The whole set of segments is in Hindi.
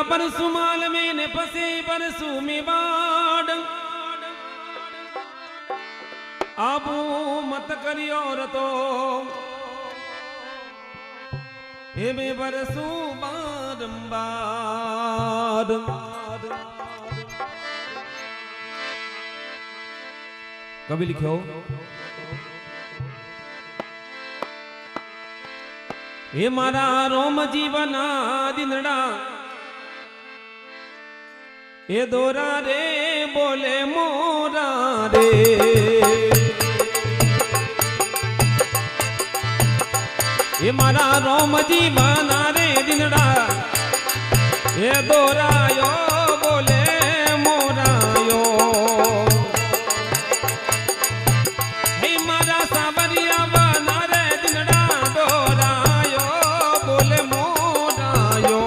परसु माल में ने पसे परसु में बाड आबू मत करियो रतो हे में परसु बारंबार कभी लिखो हे मारा रोम जीवना दिनड़ा ये दोरा रे बोले मोरा रे ये मारा रोम जीवना रे दिनड़ा ये दोरा यो बोले मोरा यो हे मारा सावरिया बना रे दिनड़ा दोरा यो बोले मोरा यो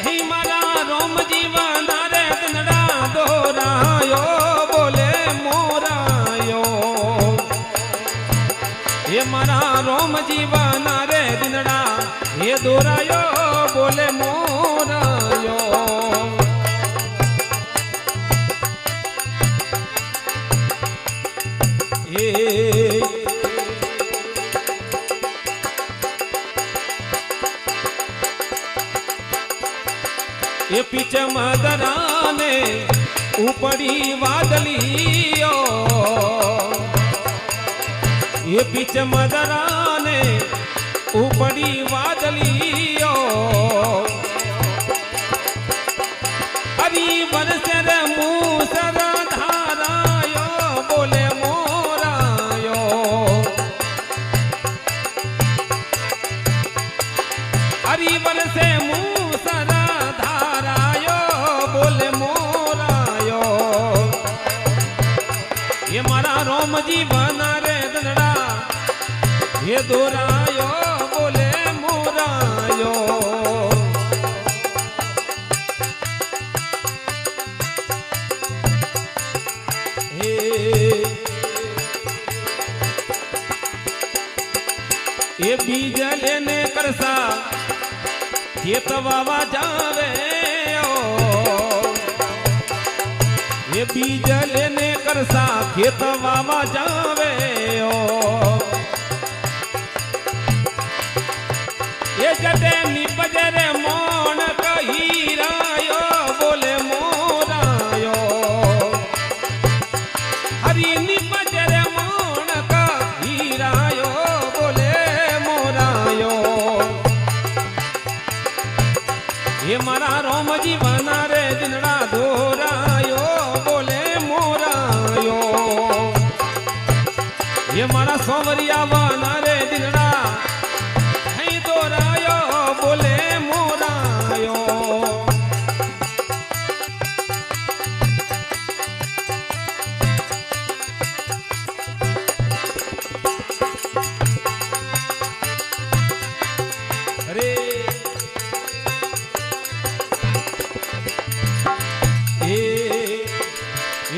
हे मारा रोम जीवन रे दिनड़ा दोरा यो बोले मोरा यो ये मारा रोम जीवन रे दिनड़ा ये दोरा यो बोले मोरा यो ये पीछे मदराने उपड़ी वादलियो ये पीछे मदराने उपड़ी वादलियो हरी बरसर मूसर धारायो बोले मोरायो हरी बरसे मूसर धारायो बोले मोरायो ये मारा रोम जी बना रे दनड़ा ये दोरायो बोले मोरायो ये बीज लेने करसा खेत वावा जावे ओ ये बीज लेने करसा खेत वावा जावे ओ ये जटे निपजरे मोन कहीरायो बोले मोरायो हरी निपजरे मोन कहीरायो बोले मोरायो ये मारा रोम जीवन रे दिनड़ा दोरायो बोले मोरायो ये मारा सोवरिया बना रे दिनड़ा है दोरायो बोले मोरायो अरे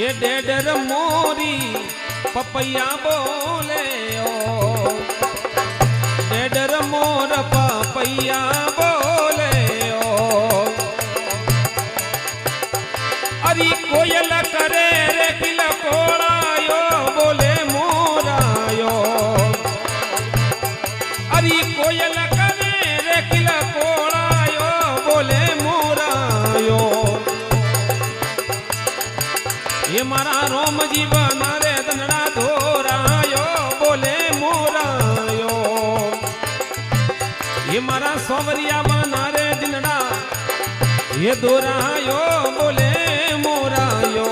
ये डेडर मोरी पपैया बोले ओ डेडर मोर पपैया बोले ओ अरे कोयल करे रे किल कोड़ायो बोले मोरायो अरे कोयल करे रे किल कोड़ायो बोले मोरायो ये मारा रोम जीवन रे दनड़ा धोरायो बोले मोरायो ये मारा सोवरिया बना रे दिनड़ा ये दोरायो बोले मोरायो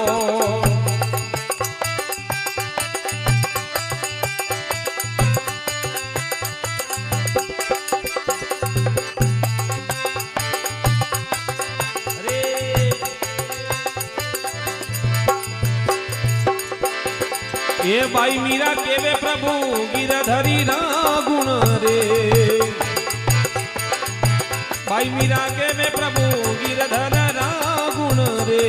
ये बाई मीरा केवे प्रभु गिरधरी ना गुण रे भाई मीरा केवे प्रभु गिरधर ना गुण रे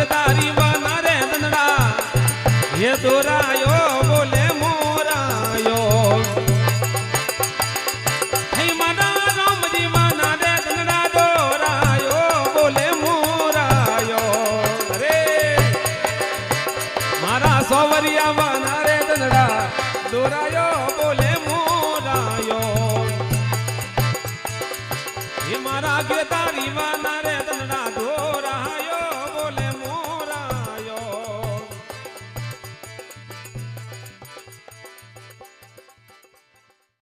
ગિરધારી વાના રે દંડડા એ દોરાયો બોલે મોરાયો હે મારા રામજી વાના રે દંડડા દોરાયો બોલે મોરાયો અરે મારા સોવરિયા વાના રે દંડડા દોરાયો બોલે મોરાયો હે મારા ગિરધારી વાના